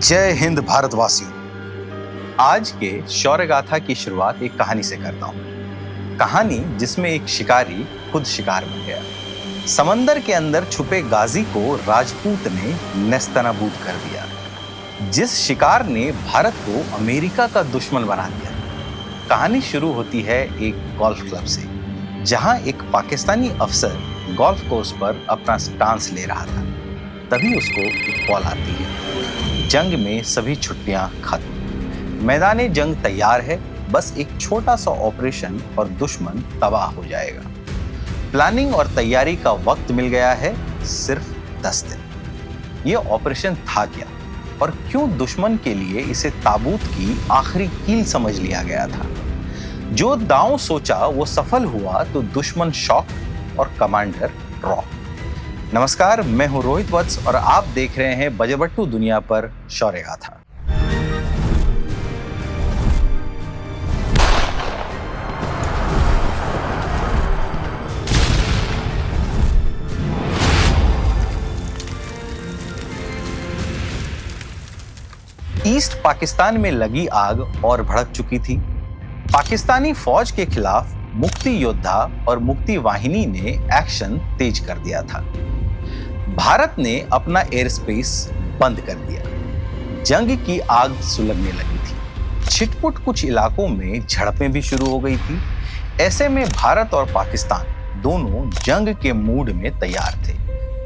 जय हिंद भारतवासियों। आज के शौर्य गाथा की शुरुआत एक कहानी से करता हूं। कहानी जिसमें एक शिकारी खुद शिकार बन गया। समंदर के अंदर छुपे गाजी को राजपूत ने नेस्तनाबूद कर दिया। जिस शिकार ने भारत को अमेरिका का दुश्मन बना दिया। कहानी शुरू होती है एक गोल्फ क्लब से, जहां एक पाकिस्तानी अफसर गोल्फ कोर्स पर अपना डांस ले रहा था। तभी उसको एक कॉल आती है। जंग में सभी छुट्टियां खत्म, मैदाने जंग तैयार है, बस एक छोटा सा ऑपरेशन और दुश्मन तबाह हो जाएगा। प्लानिंग और तैयारी का वक्त मिल गया है, सिर्फ 10 दिन। यह ऑपरेशन था क्या और क्यों दुश्मन के लिए इसे ताबूत की आखिरी कील समझ लिया गया था। जो दांव सोचा वो सफल हुआ तो दुश्मन शॉक और कमांडर रॉक। नमस्कार, मैं हूं रोहित वत्स और आप देख रहे हैं बजरबट्टू दुनिया पर शौर्य गाथा। ईस्ट पाकिस्तान में लगी आग और भड़क चुकी थी। पाकिस्तानी फौज के खिलाफ मुक्ति योद्धा और मुक्ति वाहिनी ने एक्शन तेज कर दिया था। भारत ने अपना एयर स्पेस बंद कर दिया। जंग की आग सुलगने लगी थी। छिटपुट कुछ इलाकों में झड़पें भी शुरू हो गई थी। ऐसे में भारत और पाकिस्तान दोनों जंग के मूड में तैयार थे।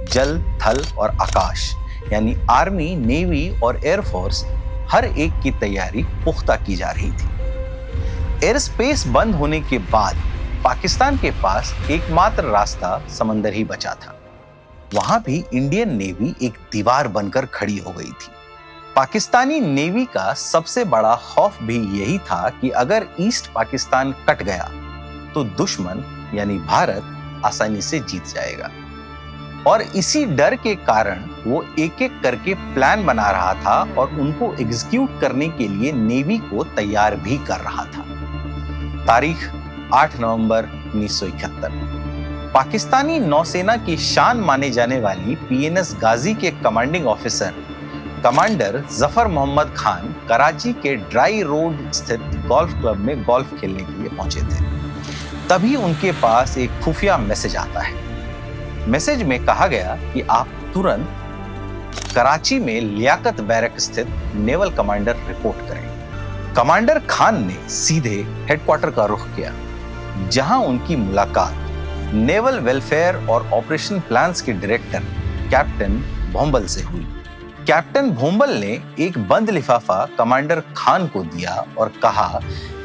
जल, थल और आकाश यानी आर्मी, नेवी और एयरफोर्स हर एक की तैयारी पुख्ता की जा रही थी। एयर स्पेस बंद होने के बाद पाकिस्तान के पास एकमात्र रास्ता समंदर ही बचा था। वहां भी इंडियन नेवी एक दीवार बनकर खड़ी हो गई थी। पाकिस्तानी नेवी का सबसे बड़ा खौफ भी यही था कि अगर ईस्ट पाकिस्तान कट गया तो दुश्मन यानी भारत आसानी से जीत जाएगा। और इसी डर के कारण वो एक एक करके प्लान बना रहा था और उनको एग्जीक्यूट करने के लिए नेवी को तैयार भी कर रहा था। तारीख 8 नवंबर 1971। पाकिस्तानी नौसेना की शान माने जाने वाली पीएनएस गाजी के commanding officer commander Zafar Mohammad Khan Karachi के ड्राई रोड स्थित गोल्फ क्लब में गोल्फ खेलने के लिए पहुंचे थे। तभी उनके पास एक खुफिया मैसेज आता है। मैसेज में कहा गया कि आप तुरंत कराची में लियाकत बैरक स्थित नेवल कमांडर रिपोर्ट करें। कमांडर खान ने सीधे हेडक्वार्टर का रुख किया, जहां उनकी मुलाकात नेवल वेलफेयर और ऑपरेशन प्लान्स के डायरेक्टर कैप्टन भोंबल से हुई। कैप्टन भोंबल ने एक बंद लिफाफा कमांडर खान को दिया और कहा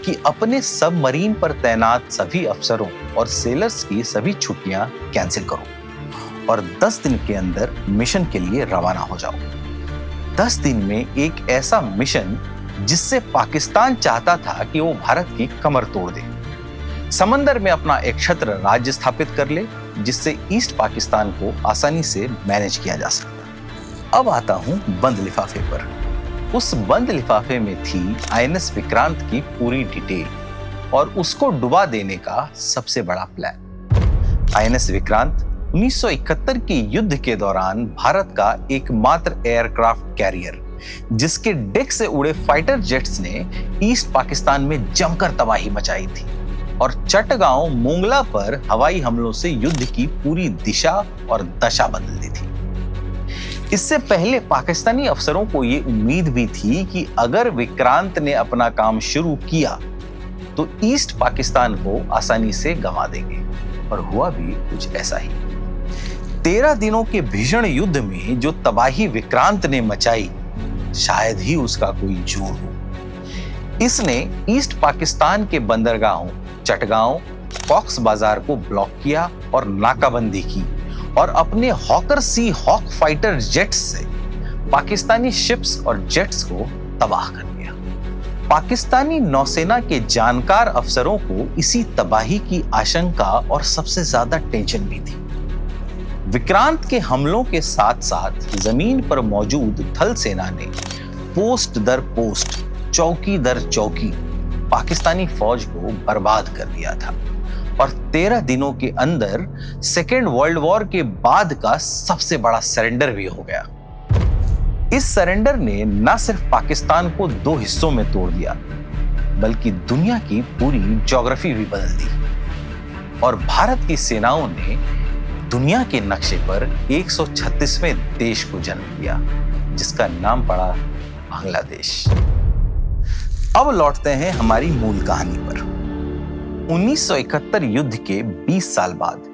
कि अपने सबमरीन पर तैनात सभी अफसरों और सेलर्स की सभी छुट्टियां कैंसिल करो और 10 दिन के अंदर मिशन के लिए रवाना हो जाओ। 10 दिन में एक ऐसा मिशन जिससे पाकिस्तान चाहता था कि वो भारत की कमर तोड़ दे, समंदर में अपना एक छत्र राज्य स्थापित कर ले, जिससे ईस्ट पाकिस्तान को आसानी से मैनेज किया जा सकता। अब आता हूं बंद लिफाफे पर। उस बंद लिफाफे में थी आईएनएस विक्रांत की पूरी डिटेल और उसको डुबा देने का सबसे बड़ा प्लान। आईएनएस विक्रांत 1971 के युद्ध के दौरान भारत का एकमात्र एयरक्राफ्ट कैरियर, जिसके डेक से उड़े फाइटर जेट्स ने ईस्ट पाकिस्तान में जमकर तबाही मचाई थी और चटगांव, मोंगला पर हवाई हमलों से युद्ध की पूरी दिशा और दशा बदल दी थी। इससे पहले पाकिस्तानी अफसरों को यह उम्मीद भी थी कि अगर विक्रांत ने अपना काम शुरू किया तो ईस्ट पाकिस्तान को आसानी से गंवा देंगे, और हुआ भी कुछ ऐसा ही। 13 दिनों के भीषण युद्ध में जो तबाही विक्रांत ने मचाई, शायद ही उसका कोई जोड़ हो। इसने ईस्ट पाकिस्तान के बंदरगाहों चटगांव, कॉक्स बाजार को ब्लॉक किया और नाकाबंदी की और अपने हॉकर सी हॉक फाइटर जेट्स से पाकिस्तानी शिप्स और जेट्स को तबाह कर दिया। पाकिस्तानी नौसेना के जानकार अफसरों को इसी तबाही की आशंका और सबसे ज्यादा टेंशन भी थी। विक्रांत के हमलों के साथ साथ जमीन पर मौजूद थल सेना ने पोस्ट दर पोस्ट, चौकी दर चौकी पाकिस्तानी फौज को बर्बाद कर दिया था और 13 दिनों के अंदर सेकेंड वर्ल्ड वॉर के बाद का सबसे बड़ा सरेंडर भी हो गया। इस सरेंडर ने न सिर्फ पाकिस्तान को दो हिस्सों में तोड़ दिया, बल्कि दुनिया की पूरी ज्योग्राफी भी बदल दी और भारत की सेनाओं ने दुनिया के नक्शे पर 136वें देश को जन्म दिया, जिसका नाम पड़ा बांग्लादेश। अब लौटते हैं हमारी मूल कहानी पर। 1971 युद्ध के 20 साल बाद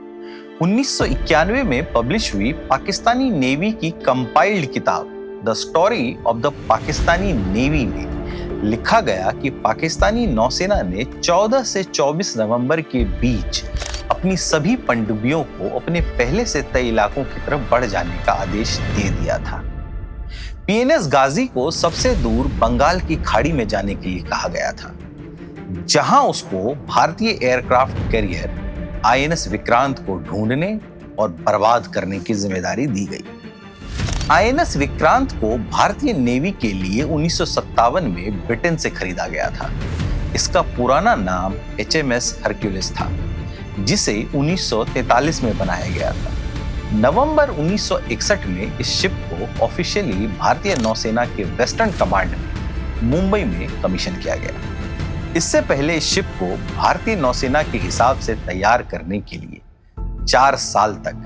1991 में पब्लिश हुई पाकिस्तानी नेवी की कंपाइल्ड किताब the story of the Pakistani navy में लिखा गया कि पाकिस्तानी नौसेना ने 14 से 24 नवंबर के बीच अपनी सभी पनडुब्बियों को अपने पहले से तय इलाकों की तरफ बढ़ जाने का आदेश दे दिया था। पीएनएस गाजी को सबसे दूर बंगाल की खाड़ी में जाने के लिए कहा गया था, जहां उसको भारतीय एयरक्राफ्ट कैरियर आईएनएस विक्रांत को ढूंढने और बर्बाद करने की जिम्मेदारी दी गई। आईएनएस विक्रांत को भारतीय नेवी के लिए 1957 में ब्रिटेन से खरीदा गया था। इसका पुराना नाम एचएमएस हरक्यूलिस था, जिसे 1943 में बनाया गया था। नवंबर 1961 में इस शिप को ऑफिशियली भारतीय नौसेना के वेस्टर्न कमांड में मुंबई में कमीशन किया गया। इससे पहले इस शिप को भारतीय नौसेना के हिसाब से तैयार करने के लिए 4 साल तक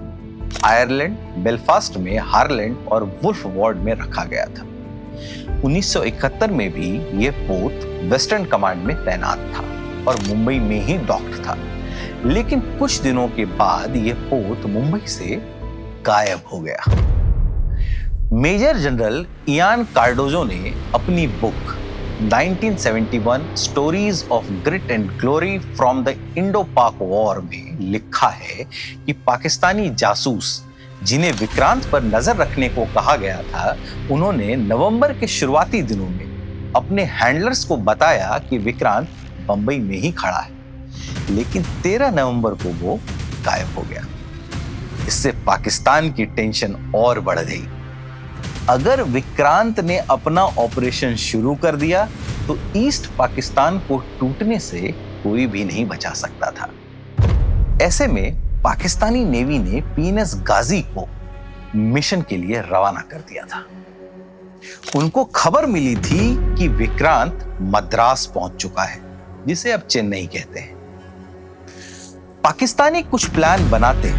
आयरलैंड, बेलफास्ट में हारलैंड और वुल्फ वार्ड में रखा गया था। 1971 में भी यह पोत वेस्टर्न कमांड में तैनात था और मुंबई में ही डॉक्ड था, लेकिन कुछ दिनों के बाद यह पोत मुंबई से गायब हो गया। मेजर जनरल इयान कार्डोजो ने अपनी book 1971 stories of grit and glory from the Indo Pak war में लिखा है कि पाकिस्तानी जासूस जिन्हें विक्रांत पर नजर रखने को कहा गया था, उन्होंने नवंबर के शुरुआती दिनों में अपने हैंडलर्स को बताया कि विक्रांत बंबई में ही खड़ा है, लेकिन 13 नवंबर को वो गायब हो गया। इससे पाकिस्तान की टेंशन और बढ़ गई। अगर विक्रांत ने अपना ऑपरेशन शुरू कर दिया तो ईस्ट पाकिस्तान को टूटने से कोई भी नहीं बचा सकता था। ऐसे में पाकिस्तानी नेवी ने पीएनएस गाजी को मिशन के लिए रवाना कर दिया था। उनको खबर मिली थी कि विक्रांत मद्रास पहुंच चुका है, जिसे अब चेन्नई कहते हैं। पाकिस्तानी कुछ प्लान बनाते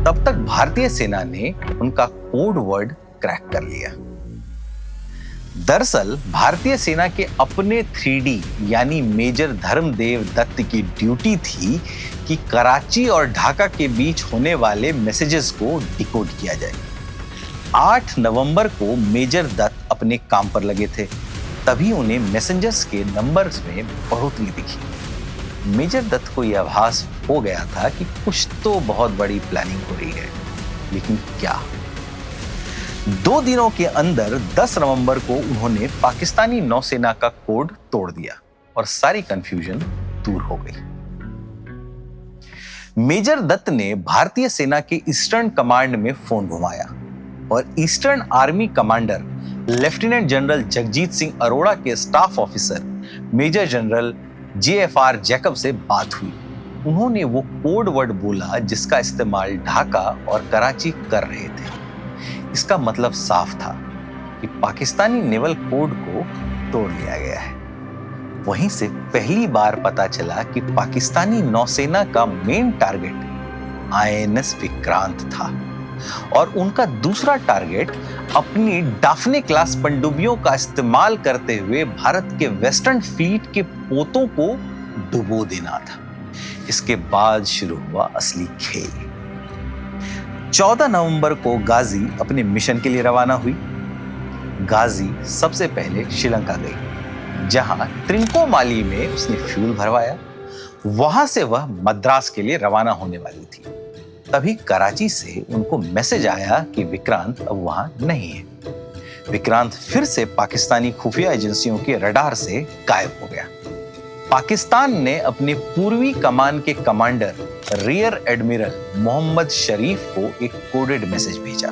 तब तक भारतीय सेना ने उनका कोड वर्ड क्रैक कर लिया। दरअसल भारतीय सेना के अपने 3D यानी मेजर धर्मदेव दत्त की ड्यूटी थी कि कराची और ढाका के बीच होने वाले मैसेजेस को डिकोड किया जाए। 8 नवंबर को मेजर दत्त अपने काम पर लगे थे, तभी उन्हें मैसेंजर्स के नंबर्स में बढ़ोतरी दिखी। मेजर दत्त को यह आभास हो गया था कि कुछ तो बहुत बड़ी प्लानिंग हो रही है, लेकिन क्या? 2 दिनों के अंदर 10 नवंबर को उन्होंने पाकिस्तानी नौसेना का कोड तोड़ दिया और सारी कंफ्यूजन दूर हो गई। मेजर दत्त ने भारतीय सेना के ईस्टर्न कमांड में फोन घुमाया और eastern army commander lieutenant general Jagjit Singh Arora के staff officer major general JFR Jacob से बात हुई। उन्होंने वो कोड वर्ड बोला जिसका इस्तेमाल ढाका और कराची कर रहे थे। इसका मतलब साफ था कि पाकिस्तानी नेवल कोड को तोड़ लिया गया है। वहीं से पहली बार पता चला कि पाकिस्तानी नौसेना का मेन टारगेट आईएनएस विक्रांत था और उनका दूसरा टारगेट अपनी डाफने क्लास पनडुब्बियों का इस्तेमाल करते हुए भारत के वेस्टर्न फ्लीट के पोतों को डुबो देना था। इसके बाद शुरू हुआ असली खेल। 14 नवंबर को गाजी अपने मिशन के लिए रवाना हुई। गाजी सबसे पहले श्रीलंका गई, जहां त्रिंकोमाली में उसने फ्यूल भरवाया। वहां से वह मद्रास के लिए रवाना होने वाली थी। तभी कराची से उनको मैसेज आया कि विक्रांत अब वहां नहीं है। विक्रांत फिर से पाकिस्तानी खुफिया एजेंसियों के रडार से गायब हो गया। पाकिस्तान ने अपने पूर्वी कमान के कमांडर रियर एडमिरल मोहम्मद शरीफ को एक कोडेड मैसेज भेजा,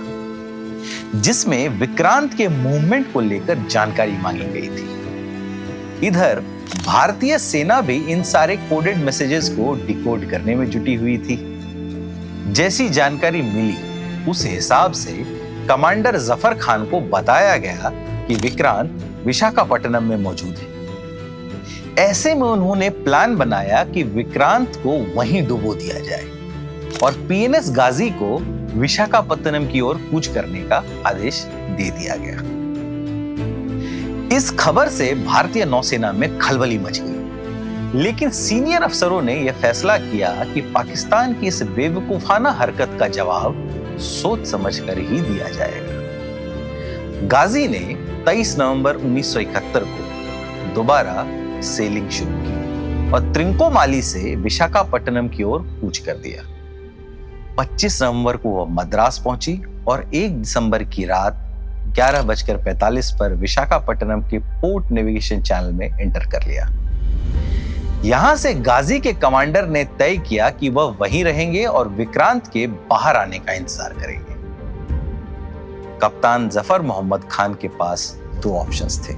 जिसमें विक्रांत के मूवमेंट को लेकर जानकारी मांगी गई थी। इधर भारतीय सेना भी इन सारे कोडेड मैसेजेस को डिकोड करने में जुटी हुई थी। जैसी जानकारी मिली उस हिसाब से कमांडर जफर खान को बताया गया कि विक्रांत विशाखापट्टनम में मौजूद है। ऐसे में उन्होंने प्लान बनाया कि विक्रांत को वहीं डुबो दिया जाए और पीएनएस गाजी को विशाखापट्टनम की ओर कूच करने का आदेश दे दिया गया। इस खबर से भारतीय नौसेना में खलबली मच गई, लेकिन सीनियर अफसरों ने यह फैसला किया कि पाकिस्तान की इस बेवकूफाना हरकत का जवाब सोच समझकर ही दिया जाएगा। गाजी ने 23 नवंबर 1971 को दोबारा सेलिंग शुरू की और त्रिंकोमाली से विशाखापट्टनम की ओर कूच कर दिया। 25 नवंबर को वह मद्रास पहुंची और 1 दिसंबर की रात 11:45 पर विशाखापट्टनम के पोर्ट नेविगेशन चैनल में एंटर कर लिया। यहां से गाजी के कमांडर ने तय किया कि वह वहीं रहेंगे और विक्रांत के बाहर आने का इंतजार करेंगे। कप्तान जफर मोहम्मद खान के पास 2 ऑप्शंस थे।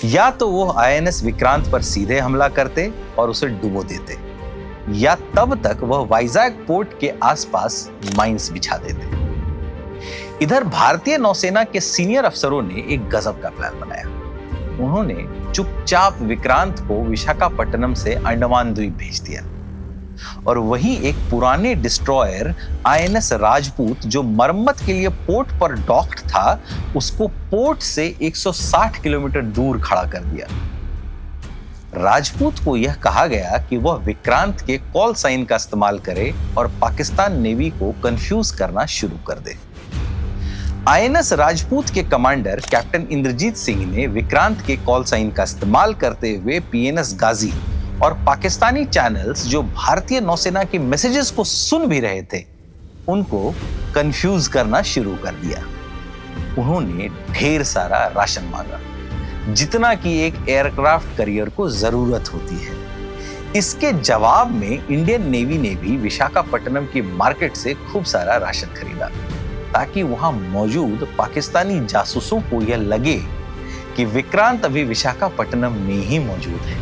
या तो वो आईएनएस विक्रांत पर सीधे हमला करते और उसे डुबो देते, या तब तक वह वाइजैक पोर्ट के आसपास माइंस बिछा देते। इधर भारतीय नौसेना के सीनियर अफसरों ने एक गजब का प्लान बनाया। उन्होंने चुपचाप विक्रांत को विशाखापट्टनम से अंडमान द्वीप भेज दिया और वहीं एक पुराने डिस्ट्रॉयर आईएनएस राजपूत जो मरम्मत के लिए पोर्ट पर डॉक्ड था, उसको पोर्ट से 160 किलोमीटर दूर खड़ा कर दिया। राजपूत को यह कहा गया कि वह विक्रांत के कॉल साइन का इस्तेमाल करे और पाकिस्तान नेवी को कंफ्यूज करना शुरू कर दे। आईएनएस राजपूत के कमांडर कैप्टन इंद्रजीत सिंह ने विक्रांत के कॉल साइन का इस्तेमाल करते हुए पीएनएस गाजी और पाकिस्तानी चैनल्स जो भारतीय नौसेना के मैसेजेस को सुन भी रहे थे, उनको कंफ्यूज करना शुरू कर दिया। उन्होंने ढेर सारा राशन मांगा, जितना कि एक एयरक्राफ्ट करियर को जरूरत होती है। इसके जवाब में इंडियन नेवी ने भी विशाखापट्टनम की मार्केट से खूब सारा राशन खरीदा, ताकि वहां मौजूद पाकिस्तानी जासूसों को यह लगे कि विक्रांत अभी विशाखापट्टनम में ही मौजूद है।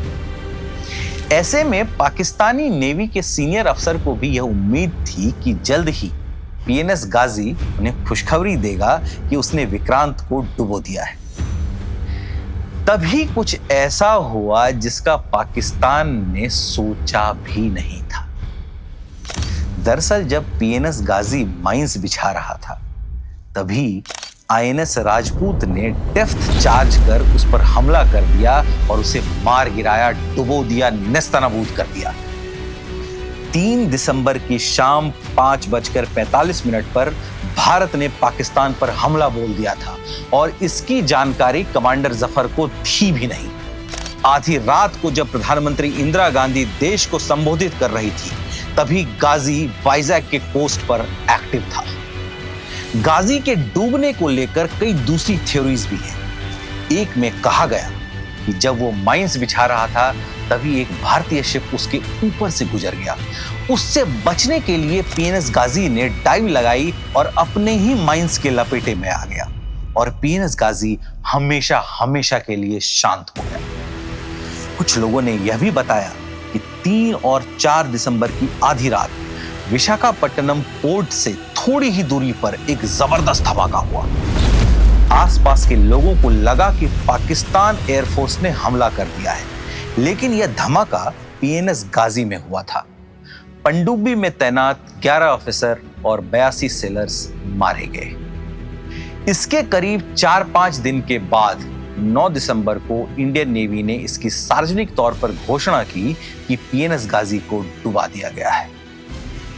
ऐसे में पाकिस्तानी नेवी के सीनियर अफसर को भी यह उम्मीद थी कि जल्द ही पीएनएस गाजी उन्हें खुशखबरी देगा कि उसने विक्रांत को डुबो दिया है। तभी कुछ ऐसा हुआ जिसका पाकिस्तान ने सोचा भी नहीं था। दरअसल जब पीएनएस गाजी माइंस बिछा रहा था, तभी आईएनएस राजपूत ने डेप्थ चार्ज कर उस पर हमला कर दिया और उसे मार गिराया, डुबो दिया, नेस्तनाबूद कर दिया। 3 दिसंबर की शाम 5:45 पर भारत ने पाकिस्तान पर हमला बोल दिया था और इसकी जानकारी कमांडर जफर को थी भी नहीं। आधी रात को जब प्रधानमंत्री इंदिरा गांधी देश को संबोधित कर रही थी, तभी गाजी वाइजैक के कोस्ट पर एक्टिव था। गाजी के डूबने को लेकर कई दूसरी थ्योरीज भी हैं। एक में कहा गया कि जब वो माइंस बिछा रहा था, तभी एक भारतीय शिप उसके ऊपर से गुजर गया। उससे बचने के लिए पीएनएस गाजी ने डाइव लगाई और अपने ही माइंस के लपेटे में आ गया और पीएनएस गाजी हमेशा हमेशा के लिए शांत हो गया। कुछ लोगों ने यह भी बताया कि 3 और 4 दिसंबर की आधी रात विशाखापट्टनम पोर्ट से थोड़ी ही दूरी पर एक जबरदस्त धमाका हुआ। आसपास के लोगों को लगा कि पाकिस्तान एयरफोर्स ने हमला कर दिया है, लेकिन यह धमाका पीएनएस गाजी में हुआ था। पनडुब्बी में तैनात 11 ऑफिसर और 82 सेलर्स मारे गए। इसके करीब 4-5 दिन के बाद 9 दिसंबर को इंडियन नेवी ने इसकी सार्वजनिक तौर पर घोषणा की कि पीएनएस गाजी को डुबा दिया गया है।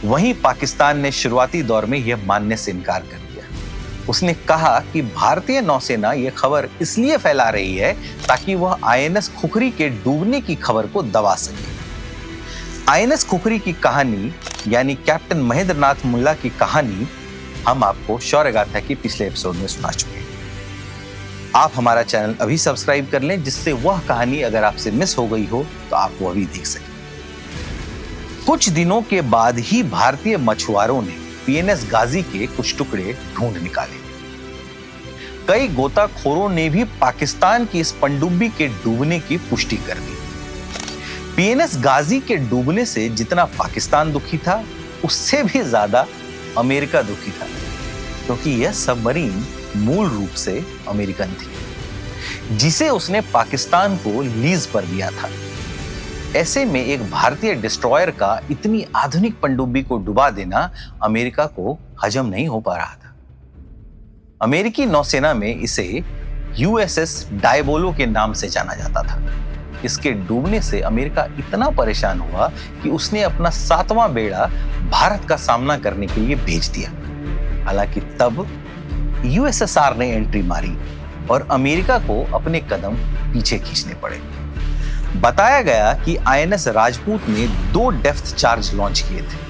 वहीं पाकिस्तान ने शुरुआती दौर में यह मानने से इनकार कर दिया। उसने कहा कि भारतीय नौसेना यह खबर इसलिए फैला रही है ताकि वह आईएनएस खुखरी के डूबने की खबर को दबा सके। आईएनएस खुखरी की कहानी यानी कैप्टन महेंद्र नाथ मुल्ला की कहानी हम आपको शौर्यगाथा के पिछले एपिसोड में सुना चुके हैं। आप हमारा चैनल अभी सब्सक्राइब कर लें, जिससे वह कहानी अगर आपसे मिस हो गई हो तो आप वो अभी देख सकें। कुछ दिनों के बाद ही भारतीय मछुआरों ने पीएनएस गाजी के कुछ टुकड़े ढूंढ निकाले। कई गोताखोरों ने भी पाकिस्तान की इस पनडुब्बी के डूबने की पुष्टि कर दी। पीएनएस गाजी के डूबने से जितना पाकिस्तान दुखी था, उससे भी ज्यादा अमेरिका दुखी था। क्योंकि यह सबमरीन मूल रूप से अमेरिकन थी, जिसे उसने पाकिस्तान को लीज पर दिया था। ऐसे में एक भारतीय डिस्ट्रॉयर का इतनी आधुनिक पनडुब्बी को डुबा देना अमेरिका को हजम नहीं हो पा रहा था। अमेरिकी नौसेना में इसे यूएसएस डायबोलो के नाम से जाना जाता था। इसके डूबने से अमेरिका इतना परेशान हुआ कि उसने अपना 7वां बेड़ा भारत का सामना करने के लिए भेज दिया। हालांकि तब यूएसएसआर ने एंट्री मारी और अमेरिका को अपने कदम पीछे खींचने पड़े। बताया गया कि आईएनएस राजपूत ने 2 डेप्थ चार्ज लॉन्च किए थे।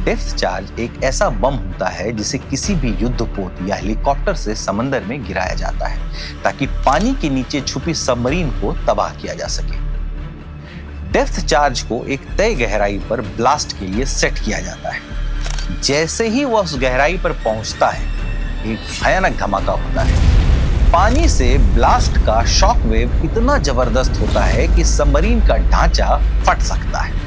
डेप्थ चार्ज एक ऐसा बम होता है जिसे किसी भी युद्धपोत या हेलीकॉप्टर से समंदर में गिराया जाता है ताकि पानी के नीचे छुपी सबमरीन को तबाह किया जा सके। डेप्थ चार्ज को एक तय गहराई पर ब्लास्ट के लिए सेट किया जाता है। जैसे ही वह उस गहराई पर पहुंचता है, एक भयानक धमाका होता है। पानी से ब्लास्ट का शॉक वेव इतना जबरदस्त होता है कि सबमरीन का ढांचा फट सकता है,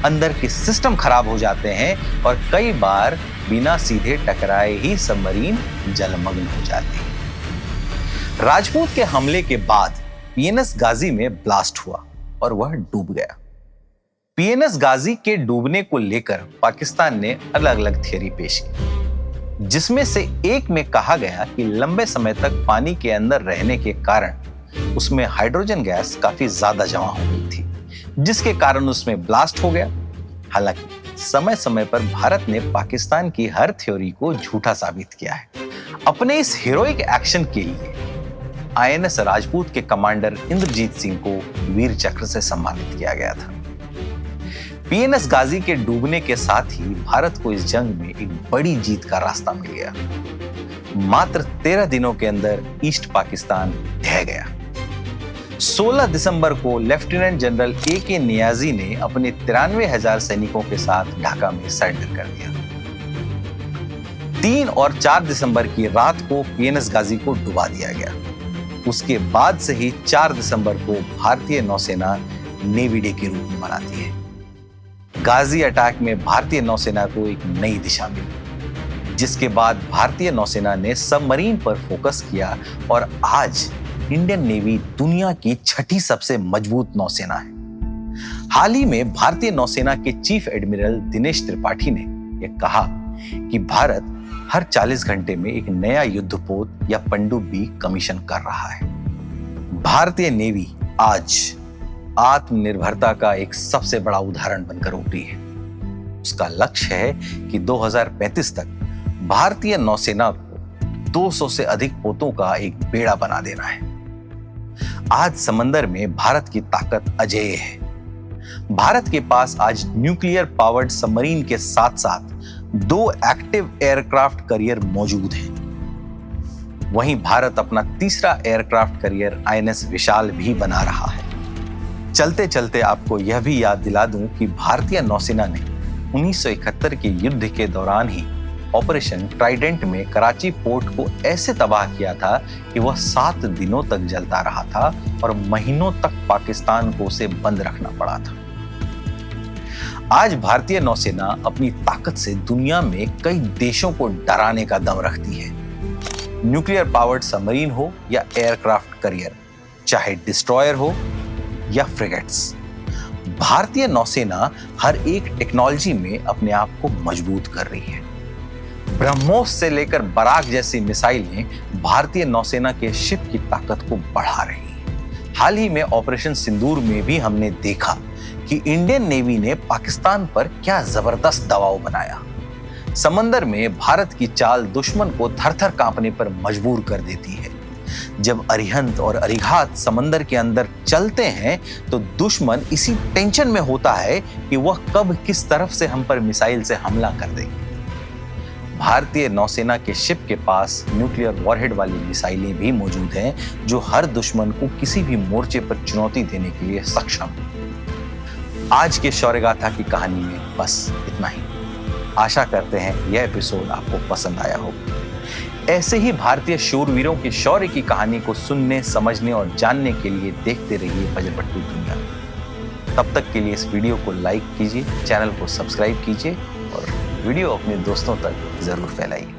अंदर के सिस्टम खराब हो जाते हैं और कई बार बिना सीधे टकराए ही सबमरीन जलमग्न हो जाती है। राजपूत के हमले के बाद पीएनएस गाजी में ब्लास्ट हुआ और वह डूब गया। पीएनएस गाजी के डूबने को लेकर पाकिस्तान ने अलग अलग थियरी पेश की, जिसमें से एक में कहा गया कि लंबे समय तक पानी के अंदर रहने के कारण उसमें हाइड्रोजन गैस काफी ज्यादा जमा हो गई थी, जिसके कारण उसमें ब्लास्ट हो गया। हालांकि समय समय पर भारत ने पाकिस्तान की हर थ्योरी को झूठा साबित किया है। अपने इस हीरोइक एक्शन के लिए आईएनएस राजपूत के कमांडर इंद्रजीत सिंह को वीर चक्र से सम्मानित किया गया था। पीएनएस गाजी के डूबने के साथ ही भारत को इस जंग में एक बड़ी जीत का रास्ता मिल गया। मात्र 13 दिनों के अंदर ईस्ट पाकिस्तान ढह गया। 16 दिसंबर को लेफ्टिनेंट जनरल ए.के. नियाजी ने अपने 93,000 सैनिकों के साथ ढाका में सरेंडर कर दिया। 3 और 4 दिसंबर की रात को पीएनएस गाजी को डुबा दिया गया। उसके बाद से ही 4 दिसंबर को भारतीय नौसेना नेवी डे के रूप में मनाती है। गाजी अटैक में भारतीय नौसेना को एक नई दिशा मिली, जिसके बाद भारतीय नौसेना ने सबमरीन पर फोकस किया और आज इंडियन नेवी दुनिया की 6ठी सबसे मजबूत नौसेना है। हाल ही में भारतीय नौसेना के चीफ एडमिरल दिनेश त्रिपाठी ने यह कहा कि भारत हर 40 घंटे में एक नया युद्धपोत या पनडुब्बी कमीशन कर रहा है। भारतीय नेवी आज आत्मनिर्भरता का एक सबसे बड़ा उदाहरण बनकर उभरी है। उसका लक्ष्य है कि 2035 तक भारतीय नौसेना को 200 से अधिक पोतों का एक बेड़ा बना देना है। आज समंदर में भारत की ताकत अजेय है। भारत के पास आज न्यूक्लियर पावर्ड सबमरीन के साथ साथ 2 एक्टिव एयरक्राफ्ट करियर मौजूद हैं। वहीं भारत अपना तीसरा एयरक्राफ्ट करियर आईएनएस विशाल भी बना रहा है। चलते चलते आपको यह भी याद दिला दूं कि भारतीय नौसेना ने 1971 के युद्ध के दौरान ही ऑपरेशन ट्राइडेंट में कराची पोर्ट को ऐसे तबाह किया था कि वह 7 दिनों तक जलता रहा था और महीनों तक पाकिस्तान को उसे बंद रखना पड़ा था। आज भारतीय नौसेना अपनी ताकत से दुनिया में कई देशों को डराने का दम रखती है। न्यूक्लियर पावर्ड सबमरीन हो या एयरक्राफ्ट करियर, चाहे डिस्ट्रॉयर हो या फ्रिगेट्स, भारतीय नौसेना हर एक टेक्नोलॉजी में अपने आप को मजबूत कर रही है। ब्रह्मोस से लेकर बराक जैसी मिसाइलें भारतीय नौसेना के शिप की ताकत को बढ़ा रही हैं। हाल ही में ऑपरेशन सिंदूर में भी हमने देखा कि इंडियन नेवी ने पाकिस्तान पर क्या जबरदस्त दबाव बनाया। समंदर में भारत की चाल दुश्मन को थर-थर कांपने पर मजबूर कर देती है। जब अरिहंत और अरिघात समंदर के अंदर चलते हैं तो दुश्मन इसी टेंशन में होता है कि वह कब किस तरफ से हम पर मिसाइल से हमला कर देंगे। भारतीय नौसेना के शिप के पास न्यूक्लियर वॉरहेड वाली मिसाइलें भी मौजूद हैं जो हर दुश्मन को किसी भी मोर्चे पर चुनौती देने के लिए सक्षम है। आज के शौर्यगाथा की कहानी में बस इतना ही। आशा करते हैं यह एपिसोड आपको पसंद आया होगा। ऐसे ही भारतीय शूरवीरों की शौर्य की कहानी को सुनने, समझने और जानने के लिए देखते रहिए बजरपट्टू दुनिया। तब तक के लिए इस वीडियो को लाइक कीजिए, चैनल को सब्सक्राइब कीजिए और वीडियो अपने दोस्तों तक जरूर फैलाइए।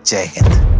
जय हिंद।